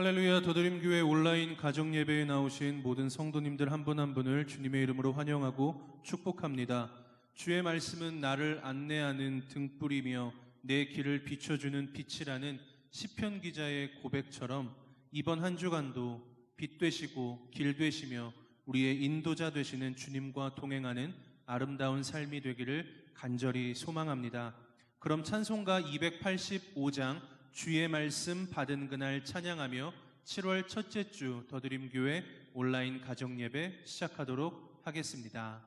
할렐루야. 더드림교회 온라인 가정예배에 나오신 모든 성도님들 한 분 한 분을 주님의 이름으로 환영하고 축복합니다. 주의 말씀은 나를 안내하는 등불이며 내 길을 비춰주는 빛이라는 시편 기자의 고백처럼 이번 한 주간도 빛 되시고 길 되시며 우리의 인도자 되시는 주님과 동행하는 아름다운 삶이 되기를 간절히 소망합니다. 그럼 찬송가 285장 주의 말씀 받은 그날 찬양하며 7월 첫째 주 더드림교회 온라인 가정예배 시작하도록 하겠습니다.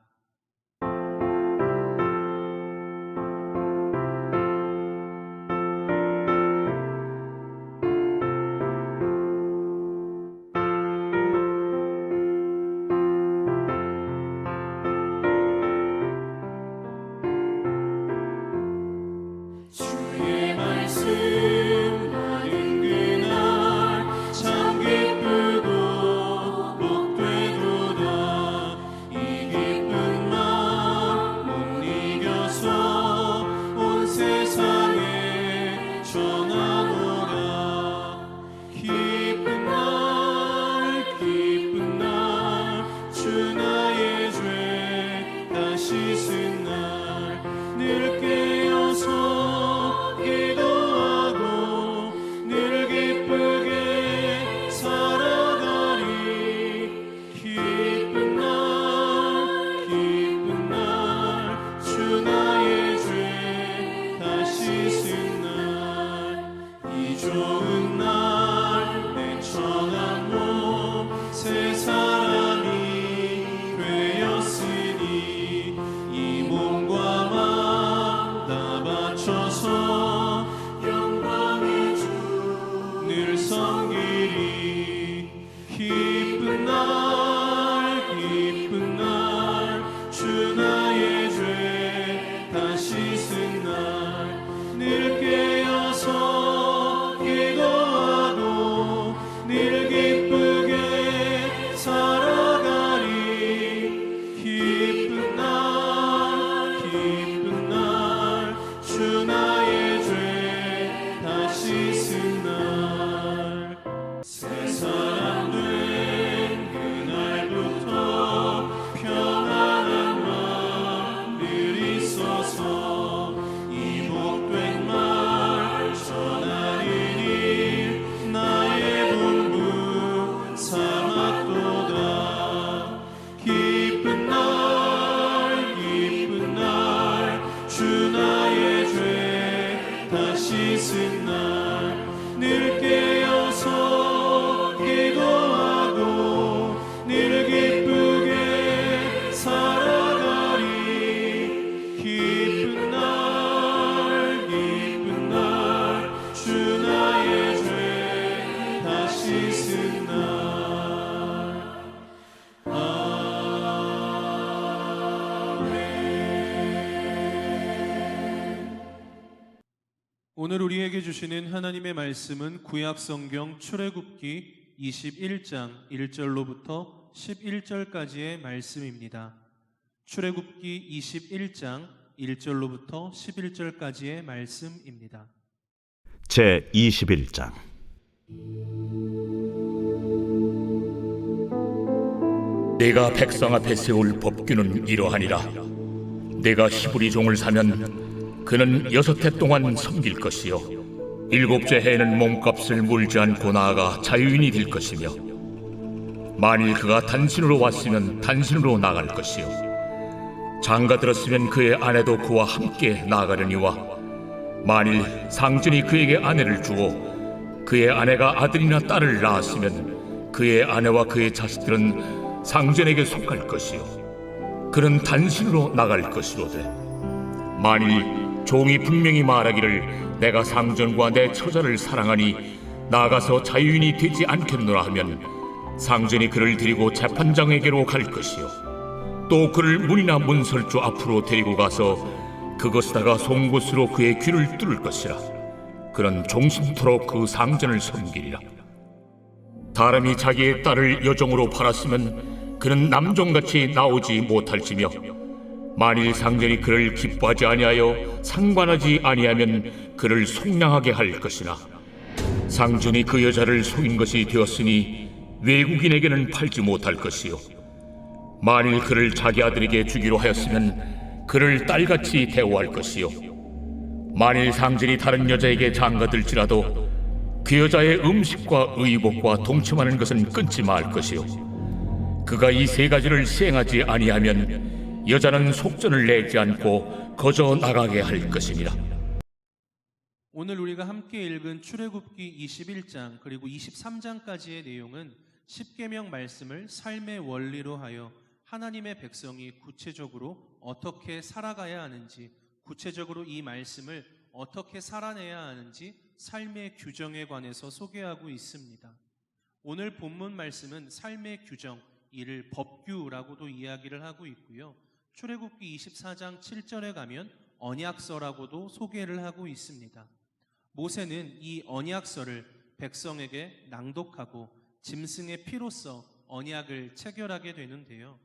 오늘 우리에게 주시는 하나님의 말씀은 구약성경 출애굽기 21장 1절로부터 11절까지의 말씀입니다. 출애굽기 21장 1절로부터 11절까지의 말씀입니다. 제 21장. 내가 백성 앞에 세울 법규는 이러하니라. 내가 히브리 종을 사면 그는 6해 동안 섬길 것이요 7째 해에는 몸값을 물지 않고 나아가 자유인이 될 것이며, 만일 그가 단신으로 왔으면 단신으로 나갈 것이요 장가 들었으면 그의 아내도 그와 함께 나아가려니와, 만일 상전이 그에게 아내를 주고 그의 아내가 아들이나 딸을 낳았으면 그의 아내와 그의 자식들은 상전에게 속할 것이요 그는 단신으로 나갈 것이로되, 만일 종이 분명히 말하기를 내가 상전과 내 처자를 사랑하니 나가서 자유인이 되지 않겠노라 하면 상전이 그를 데리고 재판장에게로 갈 것이요 또 그를 문이나 문설주 앞으로 데리고 가서 그것에다가 송곳으로 그의 귀를 뚫을 것이라. 그는 종신토록 그 상전을 섬기리라. 사람이 자기의 딸을 여종으로 팔았으면 그는 남종같이 나오지 못할지며, 만일 상전이 그를 기뻐하지 아니하여 상관하지 아니하면 그를 속량하게 할 것이나, 상준이 그 여자를 속인 것이 되었으니 외국인에게는 팔지 못할 것이요 만일 그를 자기 아들에게 주기로 하였으면 그를 딸같이 대우할 것이요 만일 상진이 다른 여자에게 장가들지라도 그 여자의 음식과 의복과 동침하는 것은 끊지 말 것이요 그가 이 세 가지를 시행하지 아니하면 여자는 속전을 내지 않고 거저 나가게 할 것이니라. 오늘 우리가 함께 읽은 출애굽기 21장 그리고 23장까지의 내용은 십계명 말씀을 삶의 원리로 하여 하나님의 백성이 구체적으로 어떻게 살아가야 하는지, 구체적으로 이 말씀을 어떻게 살아내야 하는지 삶의 규정에 관해서 소개하고 있습니다. 오늘 본문 말씀은 삶의 규정, 이를 법규라고도 이야기를 하고 있고요. 출애굽기 24장 7절에 가면 언약서라고도 소개를 하고 있습니다. 모세는 이 언약서를 백성에게 낭독하고 짐승의 피로써 언약을 체결하게 되는데요.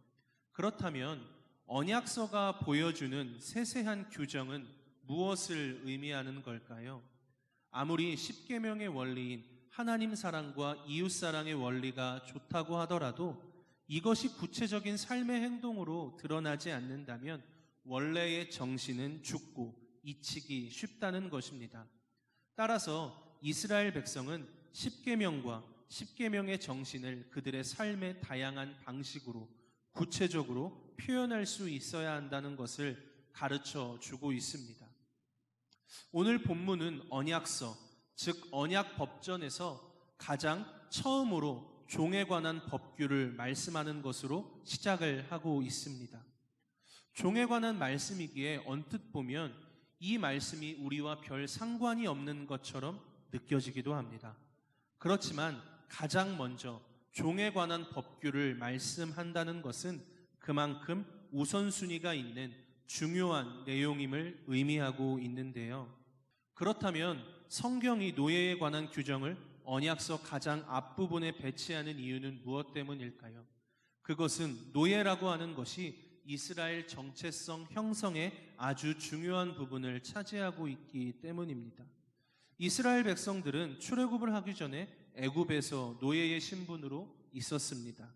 그렇다면 언약서가 보여주는 세세한 규정은 무엇을 의미하는 걸까요? 아무리 십계명의 원리인 하나님 사랑과 이웃 사랑의 원리가 좋다고 하더라도 이것이 구체적인 삶의 행동으로 드러나지 않는다면 원래의 정신은 죽고 잊히기 쉽다는 것입니다. 따라서 이스라엘 백성은 십계명과 십계명의 정신을 그들의 삶의 다양한 방식으로 구체적으로 표현할 수 있어야 한다는 것을 가르쳐 주고 있습니다. 오늘 본문은 언약서, 즉 언약 법전에서 가장 처음으로 종에 관한 법규를 말씀하는 것으로 시작을 하고 있습니다. 종에 관한 말씀이기에 언뜻 보면 이 말씀이 우리와 별 상관이 없는 것처럼 느껴지기도 합니다. 그렇지만 가장 먼저 종에 관한 법규를 말씀한다는 것은 그만큼 우선순위가 있는 중요한 내용임을 의미하고 있는데요. 그렇다면 성경이 노예에 관한 규정을 언약서 가장 앞부분에 배치하는 이유는 무엇 때문일까요? 그것은 노예라고 하는 것이 이스라엘 정체성 형성의 아주 중요한 부분을 차지하고 있기 때문입니다. 이스라엘 백성들은 출애굽을 하기 전에 애굽에서 노예의 신분으로 있었습니다.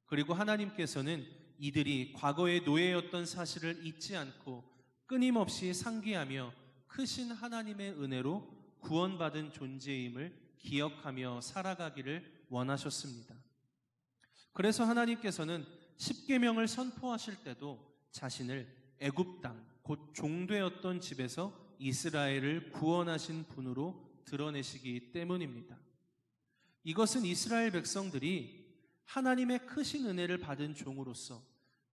그리고 하나님께서는 이들이 과거의 노예였던 사실을 잊지 않고 끊임없이 상기하며 크신 하나님의 은혜로 구원받은 존재임을 기억하며 살아가기를 원하셨습니다. 그래서 하나님께서는 십계명을 선포하실 때도 자신을 애굽 땅, 곧 종되었던 집에서 이스라엘을 구원하신 분으로 드러내시기 때문입니다. 이것은 이스라엘 백성들이 하나님의 크신 은혜를 받은 종으로서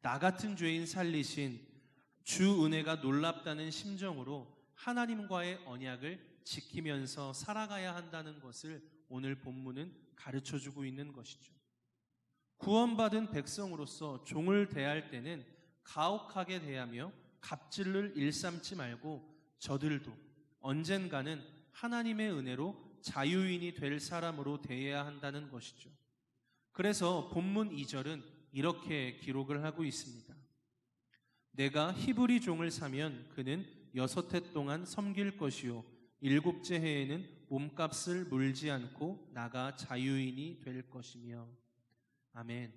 나 같은 죄인 살리신 주 은혜가 놀랍다는 심정으로 하나님과의 언약을 지키면서 살아가야 한다는 것을 오늘 본문은 가르쳐주고 있는 것이죠. 구원받은 백성으로서 종을 대할 때는 가혹하게 대하며 갑질을 일삼지 말고 저들도 언젠가는 하나님의 은혜로 자유인이 될 사람으로 대해야 한다는 것이죠. 그래서 본문 2절은 이렇게 기록을 하고 있습니다. 내가 히브리 종을 사면 그는 6해 동안 섬길 것이요 7째 해에는 몸값을 물지 않고 나가 자유인이 될 것이며. 아멘.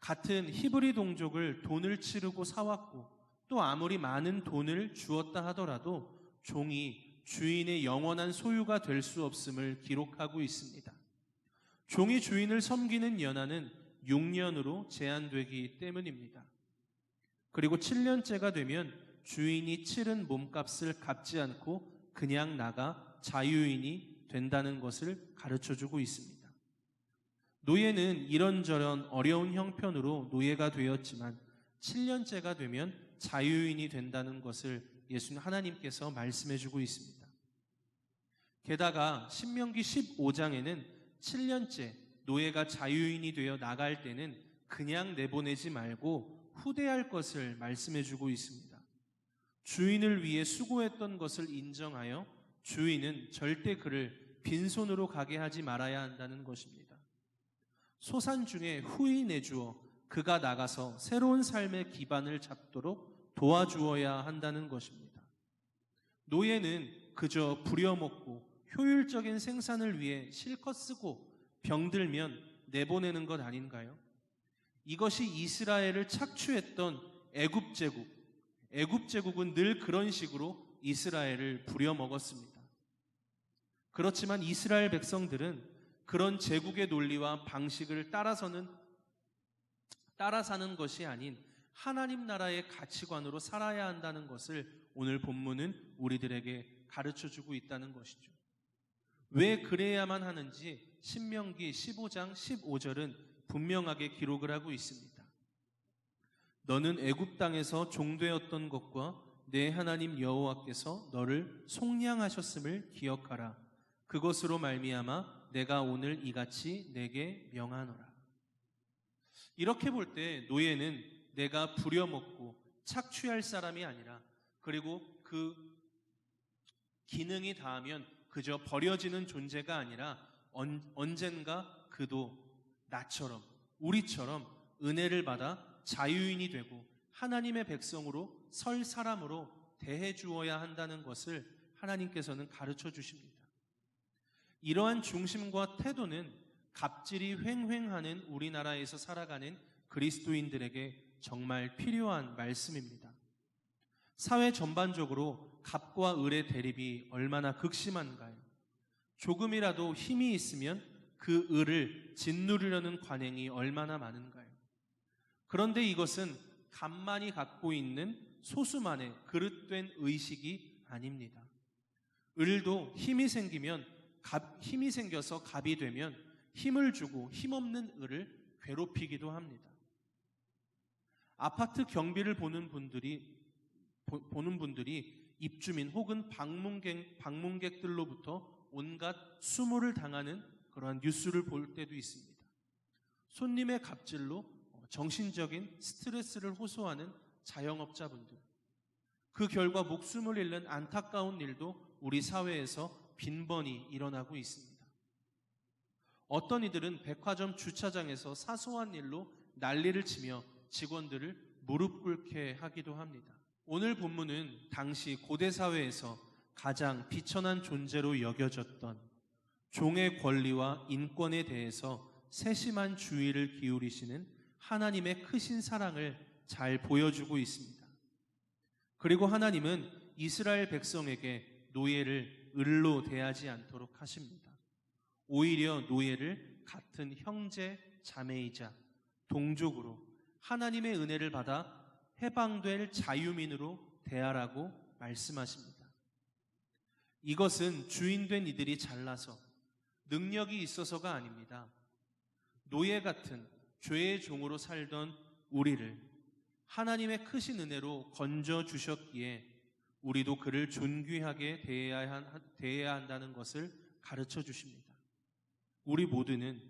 같은 히브리 동족을 돈을 치르고 사왔고 또 아무리 많은 돈을 주었다 하더라도 종이 주인의 영원한 소유가 될 수 없음을 기록하고 있습니다. 종이 주인을 섬기는 연한은 6년으로 제한되기 때문입니다. 그리고 7년째가 되면 주인이 치른 몸값을 갚지 않고 그냥 나가 자유인이 된다는 것을 가르쳐주고 있습니다. 노예는 이런저런 어려운 형편으로 노예가 되었지만 7년째가 되면 자유인이 된다는 것을 예수님 하나님께서 말씀해주고 있습니다. 게다가 신명기 15장에는 7년째 노예가 자유인이 되어 나갈 때는 그냥 내보내지 말고 후대할 것을 말씀해주고 있습니다. 주인을 위해 수고했던 것을 인정하여 주인은 절대 그를 빈손으로 가게 하지 말아야 한다는 것입니다. 소산 중에 후히 내주어 그가 나가서 새로운 삶의 기반을 잡도록 도와주어야 한다는 것입니다. 노예는 그저 부려먹고 효율적인 생산을 위해 실컷 쓰고 병들면 내보내는 것 아닌가요? 이것이 이스라엘을 착취했던 애굽 제국. 애굽 제국은 늘 그런 식으로 이스라엘을 부려먹었습니다. 그렇지만 이스라엘 백성들은 그런 제국의 논리와 방식을 따라 사는 것이 아닌 하나님 나라의 가치관으로 살아야 한다는 것을 오늘 본문은 우리들에게 가르쳐주고 있다는 것이죠. 왜 그래야만 하는지 신명기 15장 15절은 분명하게 기록을 하고 있습니다. 너는 애굽 땅에서 종되었던 것과 내 하나님 여호와께서 너를 속량하셨음을 기억하라. 그것으로 말미암아 내가 오늘 이같이 내게 명하노라. 이렇게 볼 때 노예는 내가 부려먹고 착취할 사람이 아니라, 그리고 그 기능이 다하면 그저 버려지는 존재가 아니라 언젠가 그도 나처럼, 우리처럼 은혜를 받아 자유인이 되고 하나님의 백성으로 설 사람으로 대해 주어야 한다는 것을 하나님께서는 가르쳐 주십니다. 이러한 중심과 태도는 갑질이 횡행하는 우리나라에서 살아가는 그리스도인들에게 정말 필요한 말씀입니다. 사회 전반적으로 갑과 을의 대립이 얼마나 극심한가요? 조금이라도 힘이 있으면 그 을을 짓누르려는 관행이 얼마나 많은가요? 그런데 이것은 갑만이 갖고 있는 소수만의 그릇된 의식이 아닙니다. 을도 힘이 생겨서 갑이 되면 힘을 주고 힘없는 을을 괴롭히기도 합니다. 아파트 경비를 보는 분들이 입주민 혹은 방문객들로부터 온갖 수모를 당하는 그러한 뉴스를 볼 때도 있습니다. 손님의 갑질로 정신적인 스트레스를 호소하는 자영업자분들, 그 결과 목숨을 잃는 안타까운 일도 우리 사회에서 빈번히 일어나고 있습니다. 어떤 이들은 백화점 주차장에서 사소한 일로 난리를 치며 직원들을 무릎 꿇게 하기도 합니다. 오늘 본문은 당시 고대 사회에서 가장 비천한 존재로 여겨졌던 종의 권리와 인권에 대해서 세심한 주의를 기울이시는 하나님의 크신 사랑을 잘 보여주고 있습니다. 그리고 하나님은 이스라엘 백성에게 노예를 을로 대하지 않도록 하십니다. 오히려 노예를 같은 형제, 자매이자 동족으로 하나님의 은혜를 받아 해방될 자유민으로 대하라고 말씀하십니다. 이것은 주인된 이들이 잘나서 능력이 있어서가 아닙니다. 노예 같은 죄의 종으로 살던 우리를 하나님의 크신 은혜로 건져주셨기에 우리도 그를 존귀하게 대해야 한다는 것을 가르쳐 주십니다. 우리 모두는,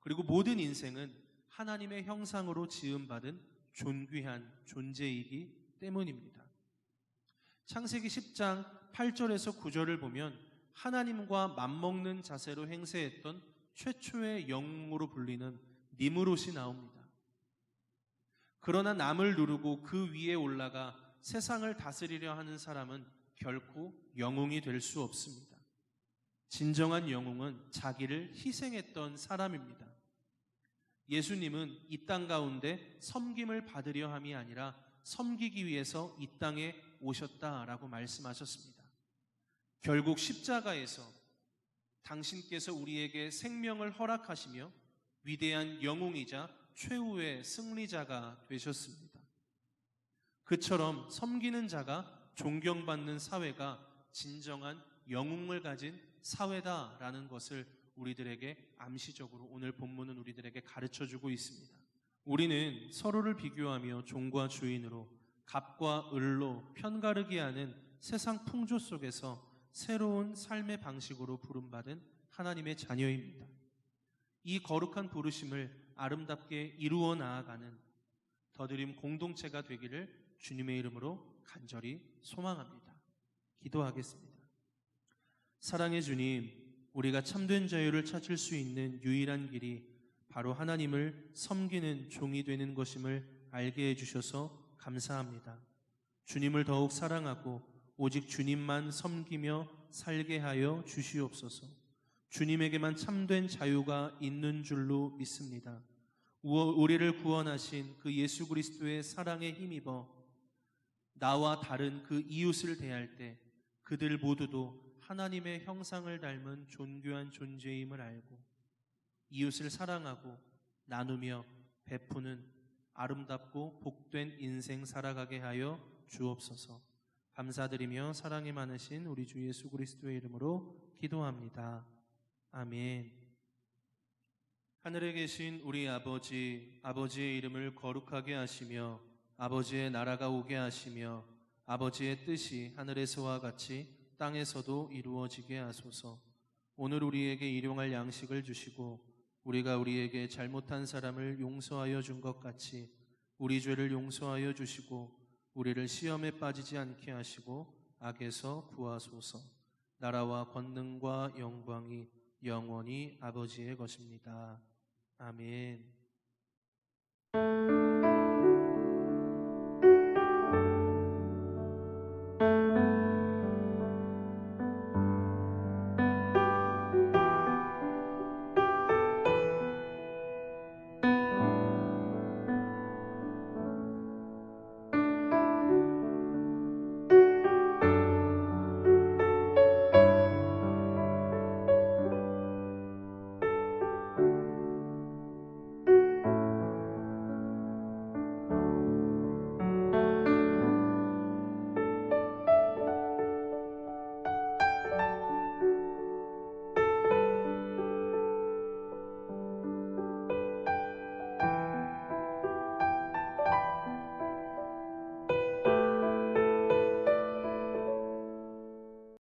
그리고 모든 인생은 하나님의 형상으로 지음받은 존귀한 존재이기 때문입니다. 창세기 10장 8절에서 9절을 보면 하나님과 맞먹는 자세로 행세했던 최초의 영웅으로 불리는 니므롯이 나옵니다. 그러나 남을 누르고 그 위에 올라가 세상을 다스리려 하는 사람은 결코 영웅이 될 수 없습니다. 진정한 영웅은 자기를 희생했던 사람입니다. 예수님은 이 땅 가운데 섬김을 받으려 함이 아니라 섬기기 위해서 이 땅에 오셨다라고 말씀하셨습니다. 결국 십자가에서 당신께서 우리에게 생명을 허락하시며 위대한 영웅이자 최후의 승리자가 되셨습니다. 그처럼 섬기는 자가 존경받는 사회가 진정한 영웅을 가진 사회다라는 것을 우리들에게 암시적으로 오늘 본문은 우리들에게 가르쳐주고 있습니다. 우리는 서로를 비교하며 종과 주인으로 갑과 을로 편가르기 하는 세상 풍조 속에서 새로운 삶의 방식으로 부름받은 하나님의 자녀입니다. 이 거룩한 부르심을 아름답게 이루어 나아가는 더드림 공동체가 되기를 주님의 이름으로 간절히 소망합니다. 기도하겠습니다. 사랑의 주님, 우리가 참된 자유를 찾을 수 있는 유일한 길이 바로 하나님을 섬기는 종이 되는 것임을 알게 해주셔서 감사합니다. 주님을 더욱 사랑하고 오직 주님만 섬기며 살게 하여 주시옵소서. 주님에게만 참된 자유가 있는 줄로 믿습니다. 우리를 구원하신 그 예수 그리스도의 사랑에 힘입어 나와 다른 그 이웃을 대할 때 그들 모두도 하나님의 형상을 닮은 존귀한 존재임을 알고 이웃을 사랑하고 나누며 베푸는 아름답고 복된 인생 살아가게 하여 주옵소서. 감사드리며 사랑이 많으신 우리 주 예수 그리스도의 이름으로 기도합니다. 아멘. 하늘에 계신 우리 아버지, 아버지의 이름을 거룩하게 하시며 아버지의 나라가 오게 하시며 아버지의 뜻이 하늘에서와 같이 땅에서도 이루어지게 하소서. 오늘 우리에게 일용할 양식을 주시고 우리가 우리에게 잘못한 사람을 용서하여 준 것 같이 우리 죄를 용서하여 주시고 우리를 시험에 빠지지 않게 하시고 악에서 구하소서. 나라와 권능과 영광이 영원히 아버지의 것입니다. 아멘.